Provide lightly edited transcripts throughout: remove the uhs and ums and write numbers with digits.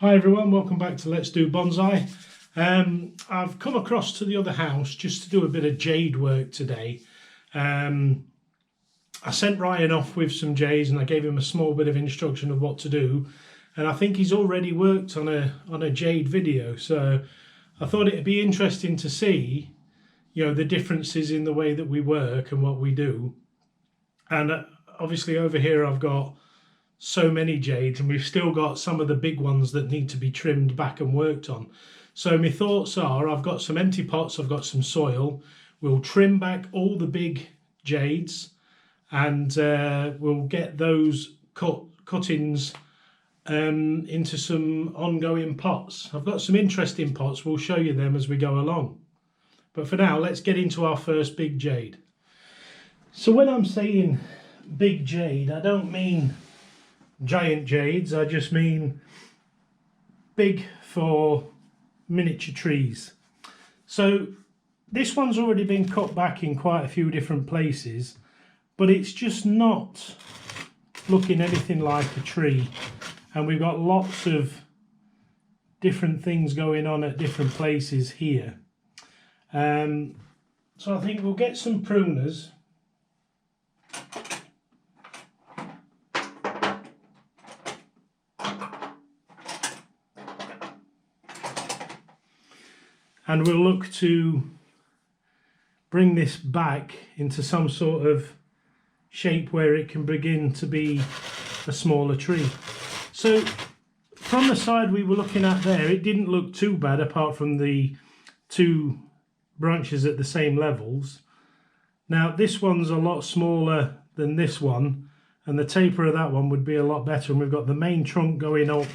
Hi everyone, welcome back to Let's Do Bonsai. I've come across to the other house just to do a bit of jade work today. I sent Ryan off with some jades and I gave him a small bit of instruction of what to do, and I think he's already worked on a jade video, so I thought it'd be interesting to see, you know, the differences in the way that we work and what we do. And obviously over here I've got so many jades, and we've still got some of the big ones that need to be trimmed back and worked on. So my thoughts are, I've got some empty pots, I've got some soil. We'll trim back all the big jades and we'll get those cuttings into some ongoing pots. I've got some interesting pots, we'll show you them as we go along. But for now, let's get into our first big jade. So when I'm saying big jade, I don't mean giant jades, I just mean big for miniature trees. So this one's already been cut back in quite a few different places, but it's just not looking anything like a tree, and we've got lots of different things going on at different places here. So I think we'll get some pruners. And we'll look to bring this back into some sort of shape where it can begin to be a smaller tree. So from the side we were looking at there, it didn't look too bad apart from the two branches at the same levels. Now this one's a lot smaller than this one, and the taper of that one would be a lot better, and we've got the main trunk going up,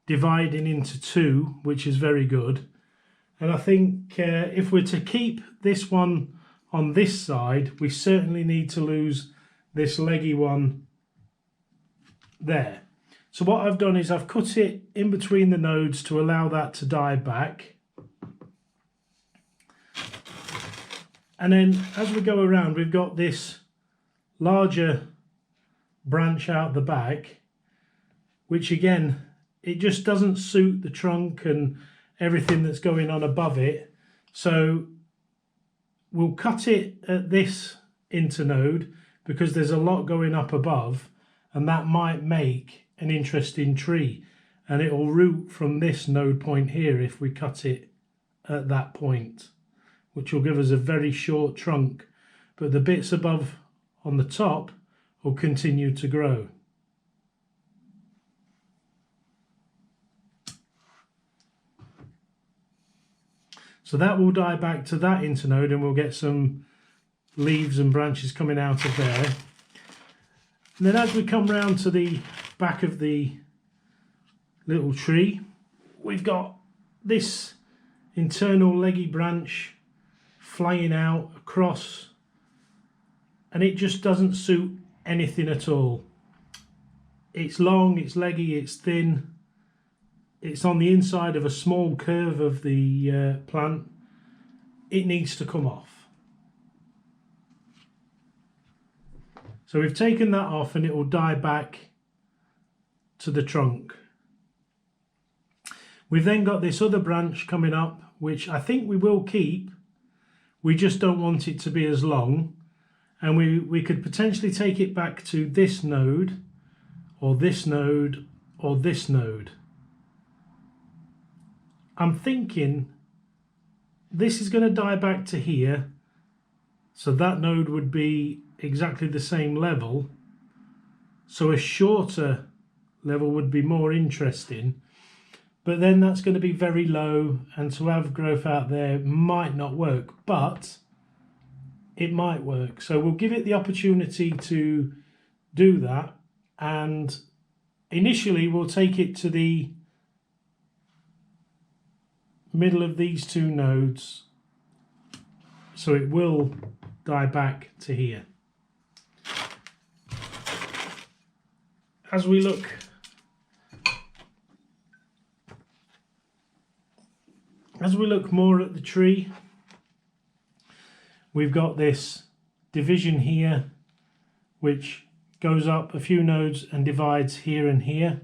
dividing into two, which is very good. And I think if we're to keep this one on this side, we certainly need to lose this leggy one there. So what I've done is I've cut it in between the nodes to allow that to die back. And then as we go around, we've got this larger branch out the back, which again, it just doesn't suit the trunk and everything that's going on above it. So we'll cut it at this internode because there's a lot going up above, and that might make an interesting tree, and it will root from this node point here if we cut it at that point, which will give us a very short trunk, but the bits above on the top will continue to grow. So that will die back to that internode, and we'll get some leaves and branches coming out of there. And then as we come round to the back of the little tree, we've got this internal leggy branch flying out across, and it just doesn't suit anything at all. It's long, it's leggy, it's thin. It's on the inside of a small curve of the plant. It needs to come off. So we've taken that off, and it will die back to the trunk. We've then got this other branch coming up, which I think we will keep. We just don't want it to be as long. And we could potentially take it back to this node, or this node, or this node. I'm thinking this is going to die back to here, so that node would be exactly the same level, so a shorter level would be more interesting, but then that's going to be very low, and to have growth out there might not work, but it might work. So we'll give it the opportunity to do that, and initially we'll take it to the middle of these two nodes, so it will die back to here. As we look more at the tree, we've got this division here which goes up a few nodes and divides here and here.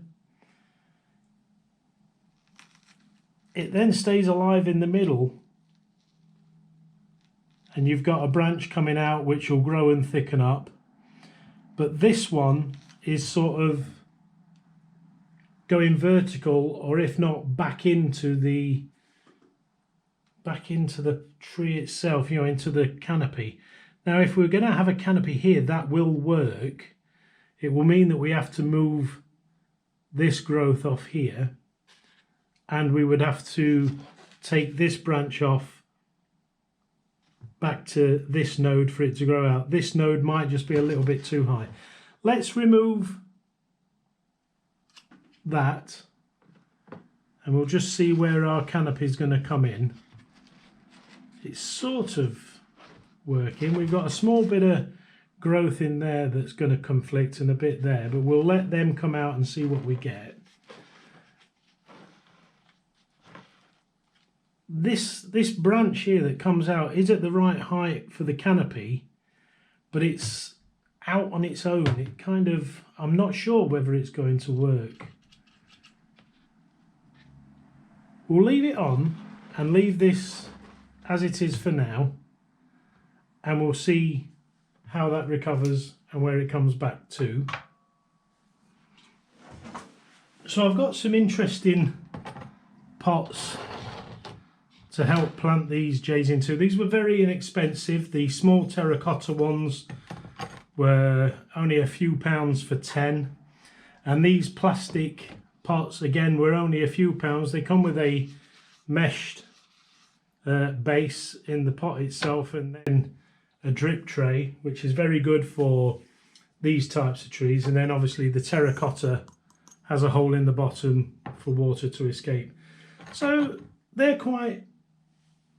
it then stays alive in the middle, and you've got a branch coming out which will grow and thicken up. But this one is sort of going vertical, or if not back into the tree itself, you know, into the canopy. Now if we're going to have a canopy here, that will work. It will mean that we have to move this growth off here, and we would have to take this branch off back to this node for it to grow out. This node might just be a little bit too high. Let's remove that, and we'll just see where our canopy is going to come in. It's sort of working. We've got a small bit of growth in there that's going to conflict, and a bit there, but we'll let them come out and see what we get. This branch here that comes out is at the right height for the canopy, but it's out on its own. It kind of, I'm not sure whether it's going to work. We'll leave it on and leave this as it is for now, and we'll see how that recovers and where it comes back to. So I've got some interesting pots to help plant these jades into. These were very inexpensive. The small terracotta ones were only a few pounds for 10, and these plastic pots again were only a few pounds. They come with a meshed base in the pot itself, and then a drip tray, which is very good for these types of trees. And then obviously the terracotta has a hole in the bottom for water to escape. So they're quite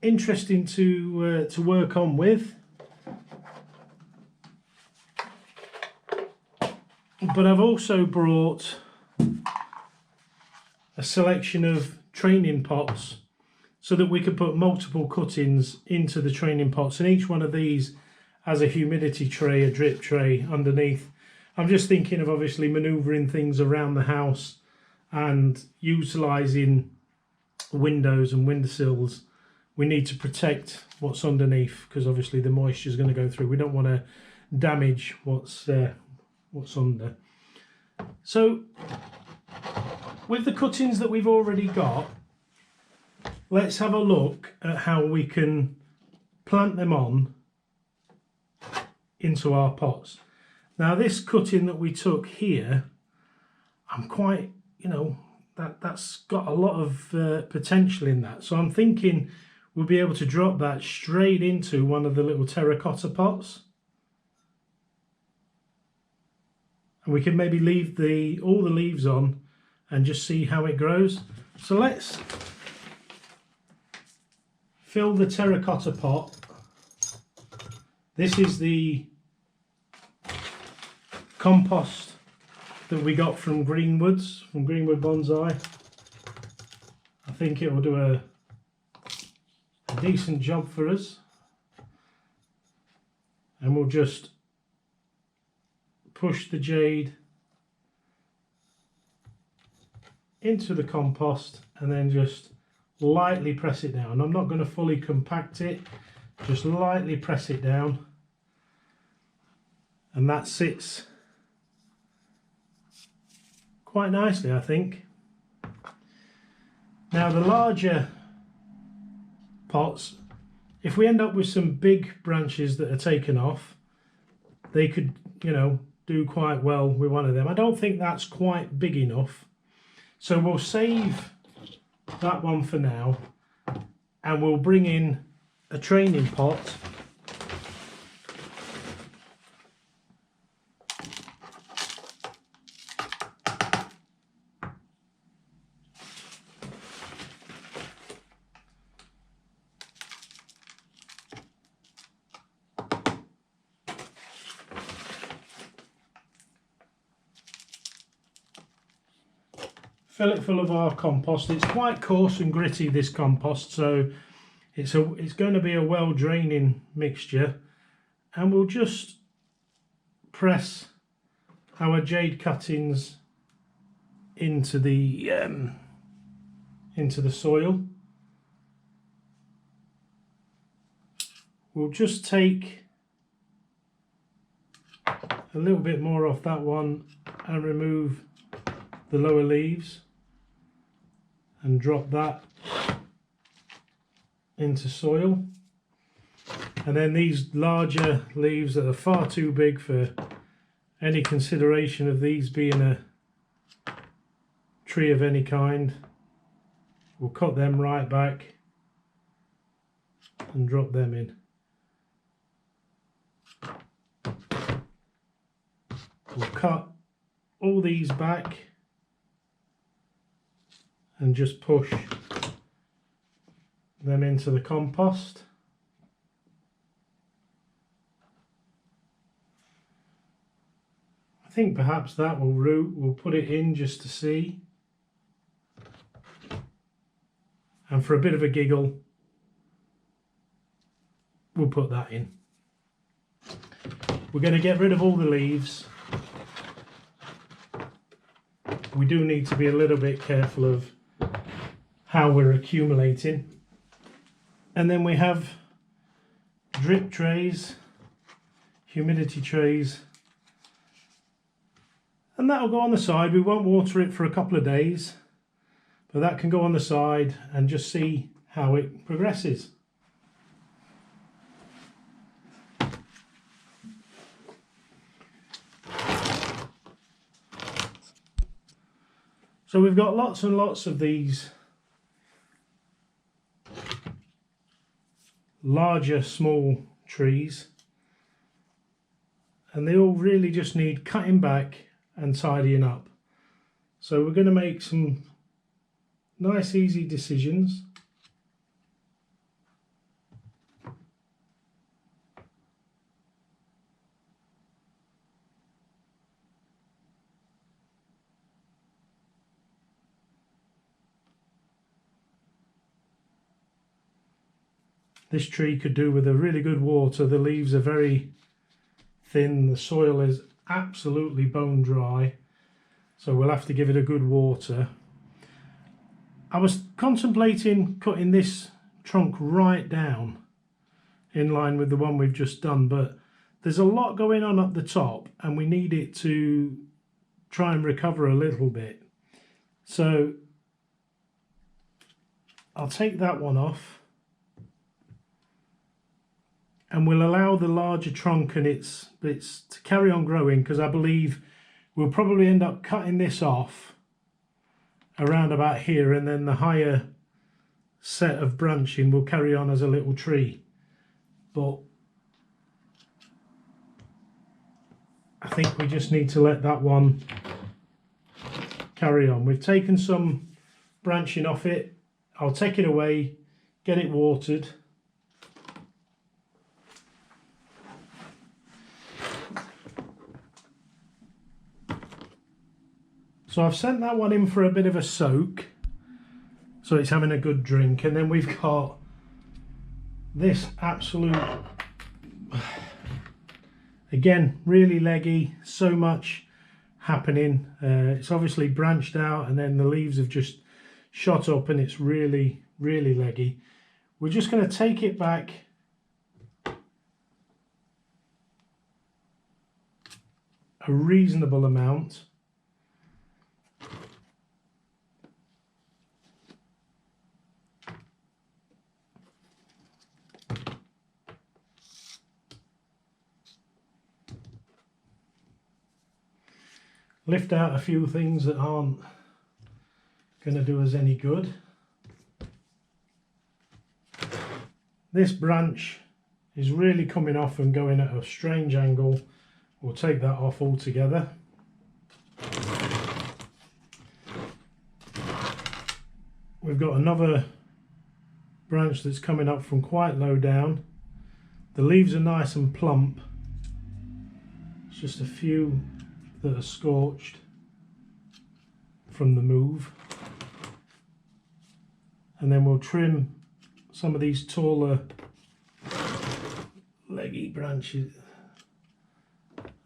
interesting to work on with. But I've also brought a selection of training pots so that we could put multiple cuttings into the training pots, and each one of these has a humidity tray, a drip tray underneath. I'm just thinking of obviously manoeuvring things around the house and utilising windows and windowsills. We need to protect what's underneath, because obviously the moisture is going to go through. We don't want to damage what's under. So with the cuttings that we've already got, let's have a look at how we can plant them on into our pots. Now this cutting that we took here, I'm quite, you know, that's got a lot of potential in that. So I'm thinking we'll be able to drop that straight into one of the little terracotta pots. And we can maybe leave all the leaves on and just see how it grows. So let's fill the terracotta pot. This is the compost that we got from Greenwood Bonsai. I think it will do a decent job for us. And we'll just push the jade into the compost and then just lightly press it down. I'm not going to fully compact it, just lightly press it down, and that sits quite nicely, I think. Now the larger pots, if we end up with some big branches that are taken off, they could, you know, do quite well with one of them. I don't think that's quite big enough, so we'll save that one for now, and we'll bring in a training pot. Fill it full of our compost. It's quite coarse and gritty, this compost, so it's going to be a well draining mixture. And we'll just press our jade cuttings into the into the soil. We'll just take a little bit more off that one and remove the lower leaves and drop that into soil. And then these larger leaves that are far too big for any consideration of these being a tree of any kind, we'll cut them right back and drop them in. We'll cut all these back and just push them into the compost. I think perhaps that will root. We'll put it in just to see. And for a bit of a giggle, we'll put that in. We're going to get rid of all the leaves. We do need to be a little bit careful of how we're accumulating. And then we have drip trays, humidity trays, and that'll go on the side. We won't water it for a couple of days, but that can go on the side and just see how it progresses. So we've got lots and lots of these larger small trees, and they all really just need cutting back and tidying up. So we're going to make some nice easy decisions. This tree could do with a really good water. The leaves are very thin, the soil is absolutely bone dry, so we'll have to give it a good water. I was contemplating cutting this trunk right down in line with the one we've just done, but there's a lot going on up the top and we need it to try and recover a little bit. So I'll take that one off. And we'll allow the larger trunk and its bits to carry on growing, because I believe we'll probably end up cutting this off around about here, and then the higher set of branching will carry on as a little tree. But I think we just need to let that one carry on. We've taken some branching off it. I'll take it away, get it watered. So I've sent that one in for a bit of a soak, so it's having a good drink. And then we've got this absolute, again, really leggy, so much happening. It's obviously branched out and then the leaves have just shot up and it's really, really leggy. We're just going to take it back a reasonable amount. Lift out a few things that aren't going to do us any good. This branch is really coming off and going at a strange angle. We'll take that off altogether. We've got another branch that's coming up from quite low down. The leaves are nice and plump. It's just a few that are scorched from the move. And then we'll trim some of these taller leggy branches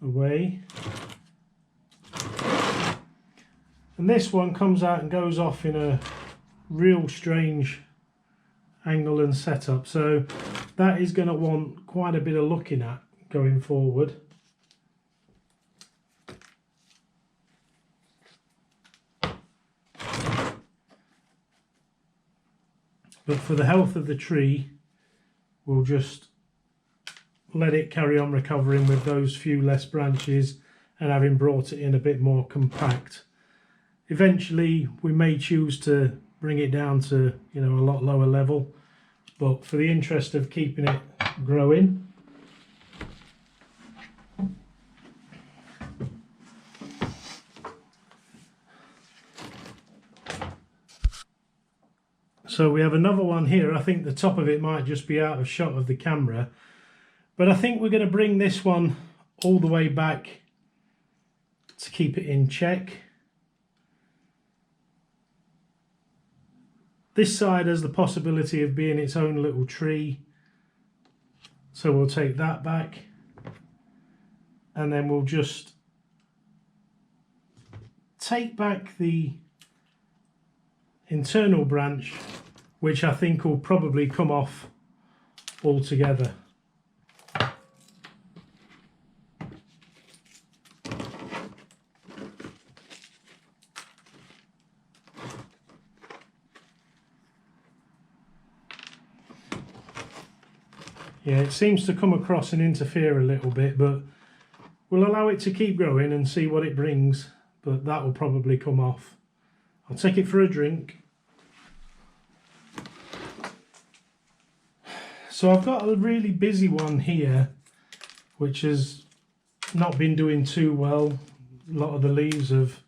away. And this one comes out and goes off in a real strange angle and setup, so that is going to want quite a bit of looking at going forward. But for the health of the tree, we'll just let it carry on recovering with those few less branches and having brought it in a bit more compact. Eventually we may choose to bring it down to, you know, a lot lower level, but for the interest of keeping it growing, so we have another one here. I think the top of it might just be out of shot of the camera, but I think we're going to bring this one all the way back to keep it in check. This side has the possibility of being its own little tree, so we'll take that back, and then we'll just take back the internal branch, which I think will probably come off altogether. Yeah, it seems to come across and interfere a little bit, but we'll allow it to keep growing and see what it brings, but that will probably come off. I'll take it for a drink. So I've got a really busy one here, which has not been doing too well. A lot of the leaves have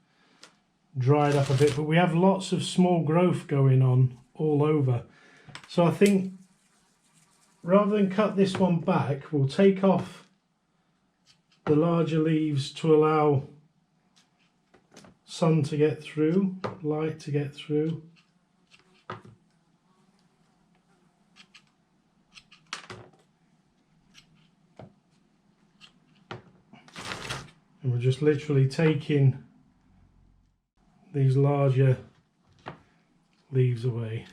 dried up a bit, but we have lots of small growth going on all over. So I think rather than cut this one back, we'll take off the larger leaves to allow sun to get through, light to get through. And we're just literally taking these larger leaves away.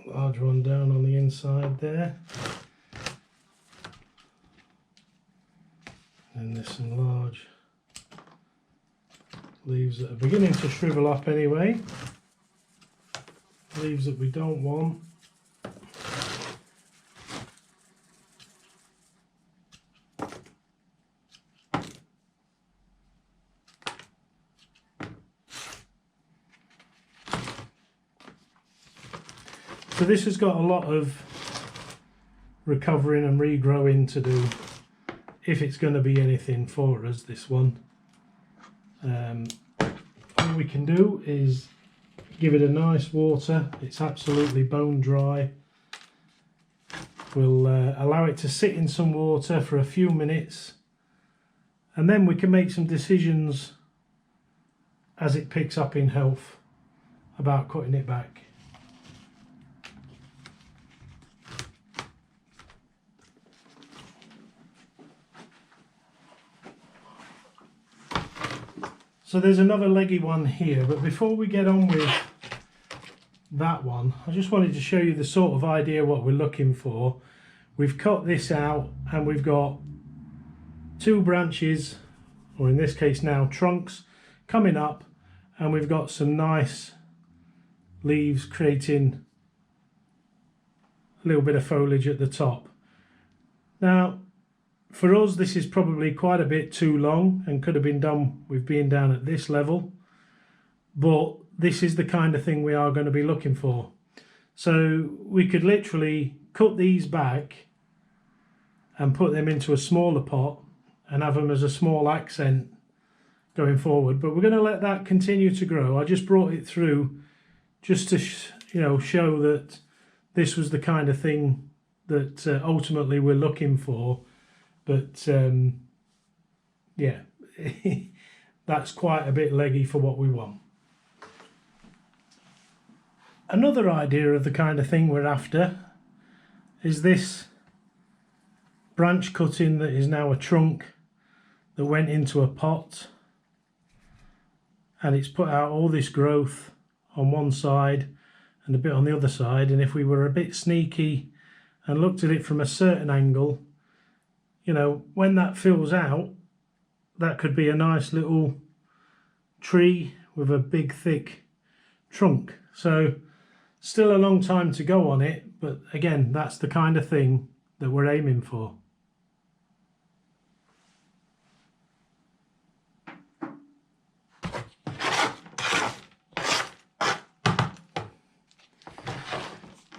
Large one down on the inside there. And there's some large leaves that are beginning to shrivel up anyway. Leaves that we don't want. So this has got a lot of recovering and regrowing to do, if it's going to be anything for us, this one. All we can do is give it a nice water. It's absolutely bone dry. We'll allow it to sit in some water for a few minutes, and then we can make some decisions as it picks up in health about cutting it back. So there's another leggy one here, but before we get on with that one, I just wanted to show you the sort of idea what we're looking for. We've cut this out and we've got two branches, or in this case now trunks, coming up, and we've got some nice leaves creating a little bit of foliage at the top. Now, for us, this is probably quite a bit too long and could have been done with being down at this level, but this is the kind of thing we are going to be looking for. So we could literally cut these back and put them into a smaller pot and have them as a small accent going forward, but we're going to let that continue to grow. I just brought it through just to show that this was the kind of thing that ultimately we're looking for. But yeah, that's quite a bit leggy for what we want. Another idea of the kind of thing we're after is this branch cutting that is now a trunk that went into a pot, and it's put out all this growth on one side and a bit on the other side. And if we were a bit sneaky and looked at it from a certain angle, you know, when that fills out, that could be a nice little tree with a big thick trunk. So still a long time to go on it, but again, that's the kind of thing that we're aiming for.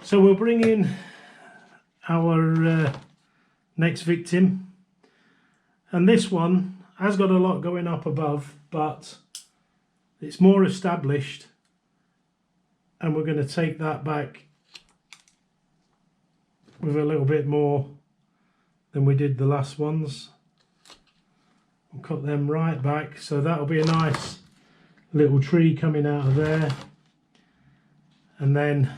So we'll bring in our next victim, and this one has got a lot going up above, but it's more established, and we're going to take that back with a little bit more than we did the last ones. We'll cut them right back, so that'll be a nice little tree coming out of there. And then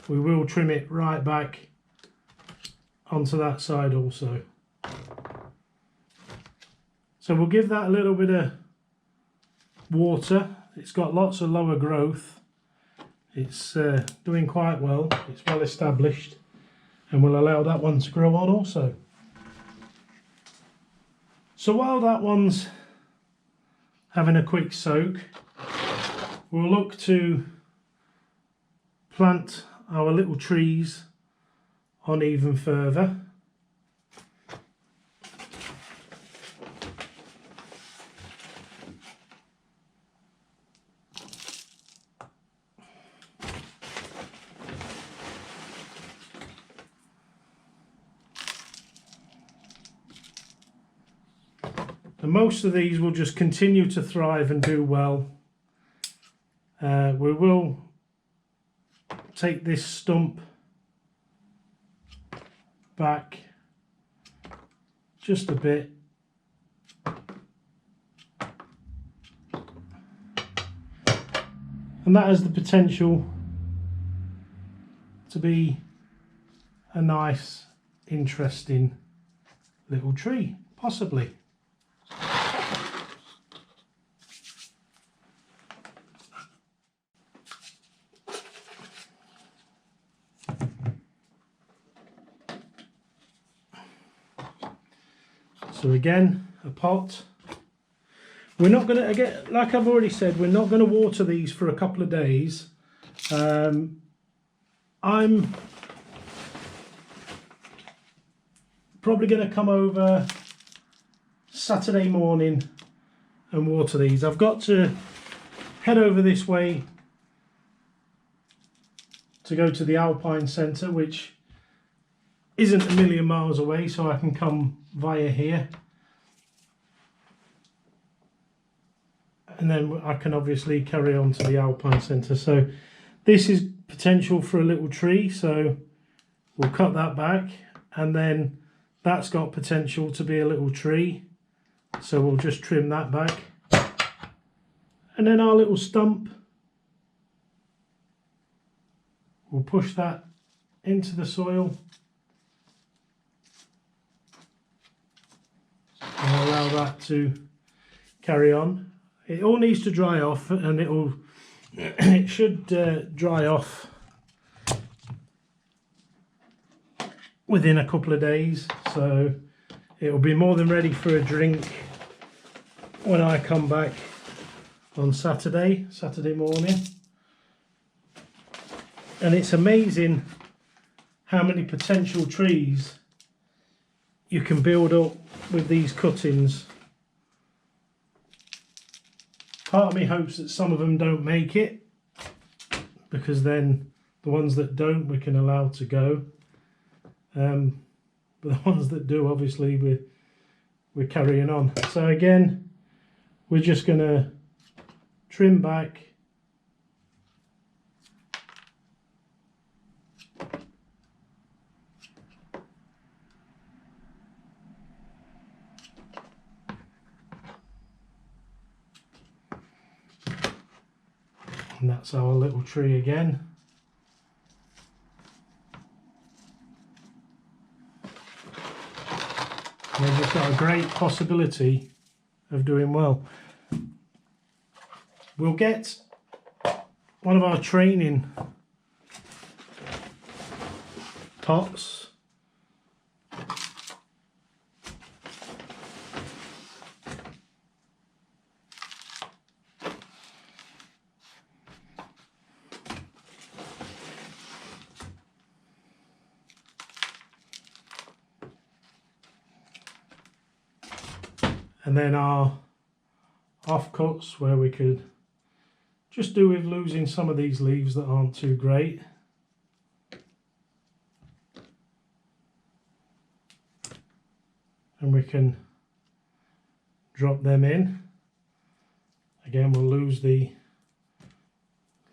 we will trim it right back onto that side also. So we'll give that a little bit of water. It's got lots of lower growth. It's doing quite well. It's well established, and we'll allow that one to grow on also. So while that one's having a quick soak, we'll look to plant our little trees on even further. And most of these will just continue to thrive and do well. We will take this stump back just a bit, and that has the potential to be a nice, interesting little tree, possibly. So again, a pot. We're not going to, again, like I've already said, we're not going to water these for a couple of days. I'm probably going to come over Saturday morning and water these. I've got to head over this way to go to the Alpine Centre, which isn't a million miles away, so I can come via here, and then I can obviously carry on to the Alpine Centre. So this is potential for a little tree, so we'll cut that back, and then that's got potential to be a little tree, so we'll just trim that back. And then our little stump, we'll push that into the soil and allow that to carry on. It all needs to dry off, and it should dry off within a couple of days, so it will be more than ready for a drink when I come back on Saturday morning. And it's amazing how many potential trees you can build up with these cuttings. Part of me hopes that some of them don't make it, because then the ones that don't we can allow to go, but the ones that do, obviously we're carrying on. So again, we're just going to trim back and that's our little tree again. it's got a great possibility of doing well. We'll get one of our training pots. And then our offcuts, where we could just do with losing some of these leaves that aren't too great. And we can drop them in. Again, we'll lose the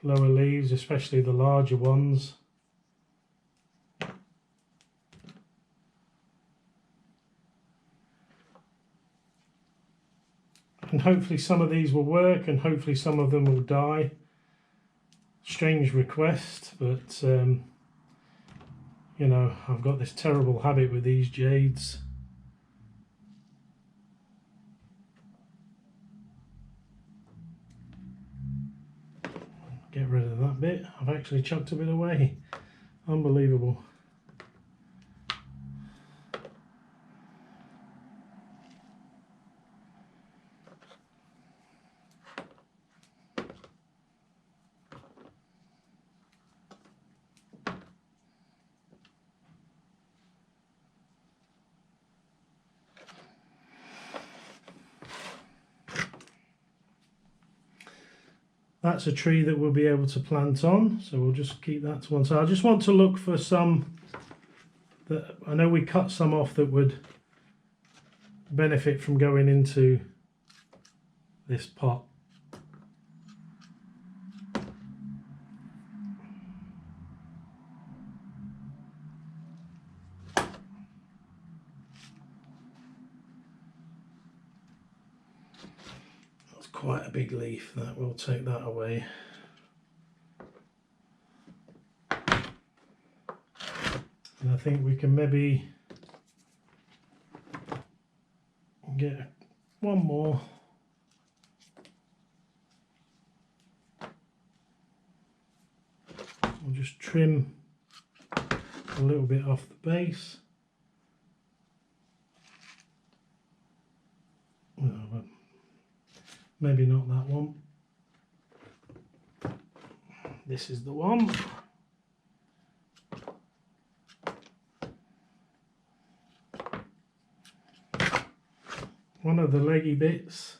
lower leaves, especially the larger ones. And hopefully some of these will work, and hopefully some of them will die. Strange request, but you know, I've got this terrible habit with these jades. Get rid of that bit. I've actually chucked a bit away. Unbelievable. That's a tree that we'll be able to plant on, so we'll just keep that to one side. I just want to look for some that, I know we cut some off that would benefit from going into this pot. Quite a big leaf, that will take that away. And I think we can maybe get one more. We'll just trim a little bit off the base. No, but maybe not that one. This is the one. One of the leggy bits.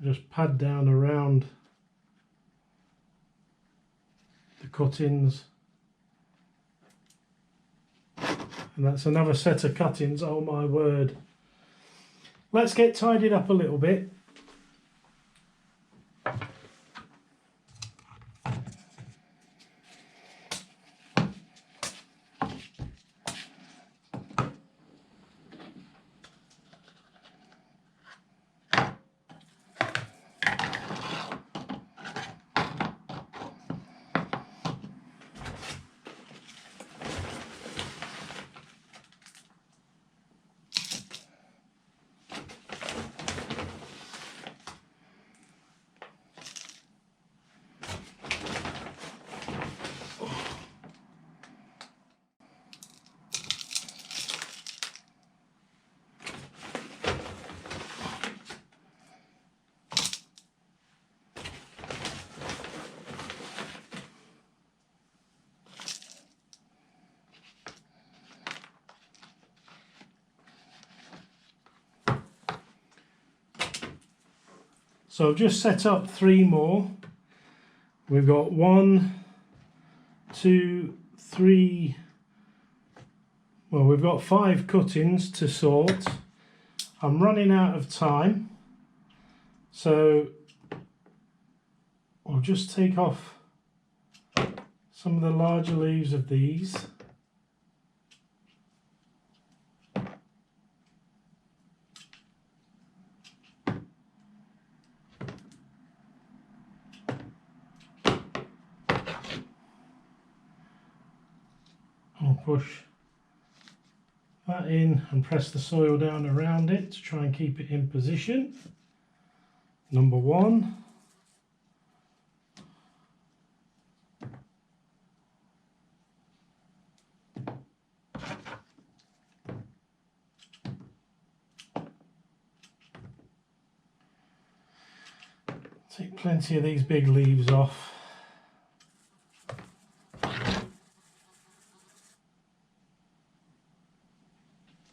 Just pad down around the cuttings. And that's another set of cuttings, oh my word. Let's get tidied up a little bit. So I've just set up 3 more. We've got 1, 2, 3, well, we've got 5 cuttings to sort. I'm running out of time, so I'll just take off some of the larger leaves of these. push that in and press the soil down around it to try and keep it in position. Number one. Take plenty of these big leaves off.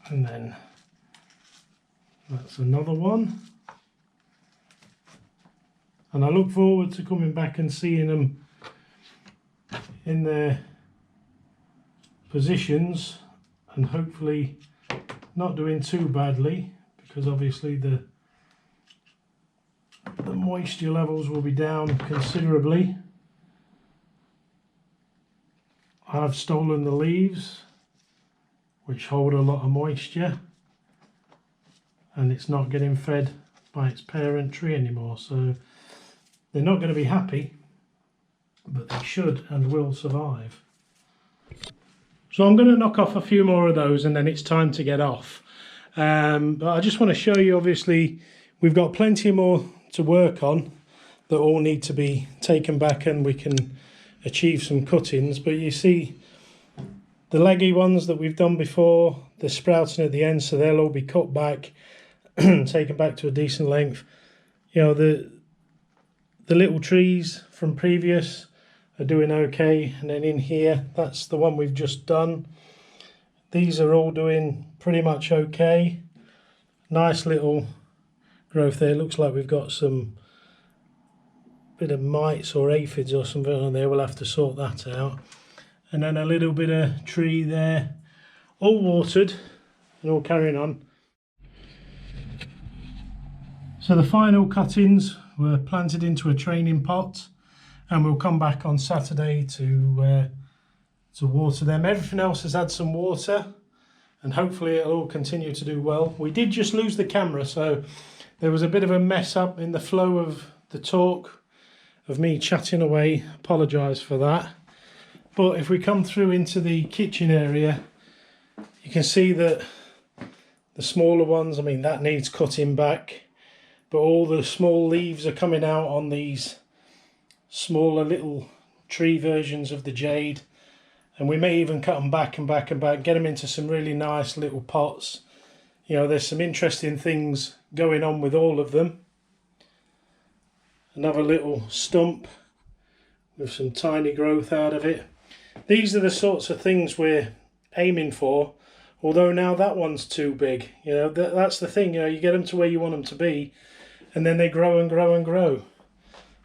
And then that's another one. And I look forward to coming back and seeing them in their positions and hopefully not doing too badly, because obviously the moisture levels will be down considerably. I've stolen the leaves, which hold a lot of moisture, and it's not getting fed by its parent tree anymore, so they're not going to be happy, but they should and will survive. So I'm going to knock off a few more of those and then it's time to get off. But I just want to show you, obviously we've got plenty more to work on that all need to be taken back and we can achieve some cuttings. But you see the leggy ones that we've done before, they're sprouting at the end, so they'll all be cut back taken back to a decent length. You know, the little trees from previous are doing okay, and then in here, that's the one we've just done. These are all doing pretty much okay. Nice little growth there. Looks like we've got some bit of mites or aphids or something on there. We'll have to sort that out. And then a little bit of tree there, all watered and all carrying on. So the final cuttings were planted into a training pot, and we'll come back on Saturday to water them. Everything else has had some water, and hopefully it'll all continue to do well. We did just lose the camera, so there was a bit of a mess up in the flow of the talk of me chatting away. Apologise for that. But if we come through into the kitchen area, you can see that the smaller ones, I mean, that needs cutting back, but all the small leaves are coming out on these smaller little tree versions of the jade, and we may even cut them back and back and back, get them into some really nice little pots. You know, there's some interesting things going on with all of them. Another little stump with some tiny growth out of it. These are the sorts of things we're aiming for, although now that one's too big. You know, that's the thing, you know, you get them to where you want them to be, and then they grow and grow and grow.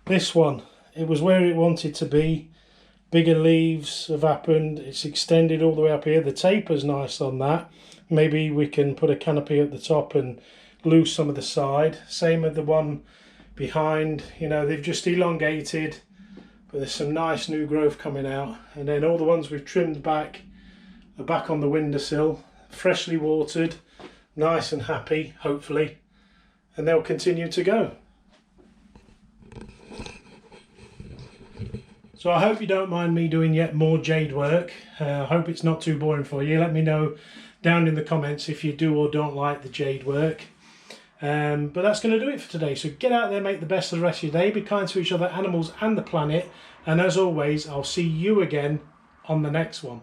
This one, it was where it wanted to be. Bigger leaves have happened, it's extended all the way up here. The taper's nice on that. Maybe we can put a canopy at the top and lose some of the side. Same with the one behind, you know, they've just elongated, but there's some nice new growth coming out. And then all the ones we've trimmed back are back on the windowsill, freshly watered, nice and happy, hopefully, and they'll continue to go. So I hope you don't mind me doing yet more jade work. I hope it's not too boring for you. Let me know down in the comments if you do or don't like the jade work. But that's going to do it for today. So get out there, make the best of the rest of your day. Be kind to each other, animals and the planet. And as always, I'll see you again on the next one.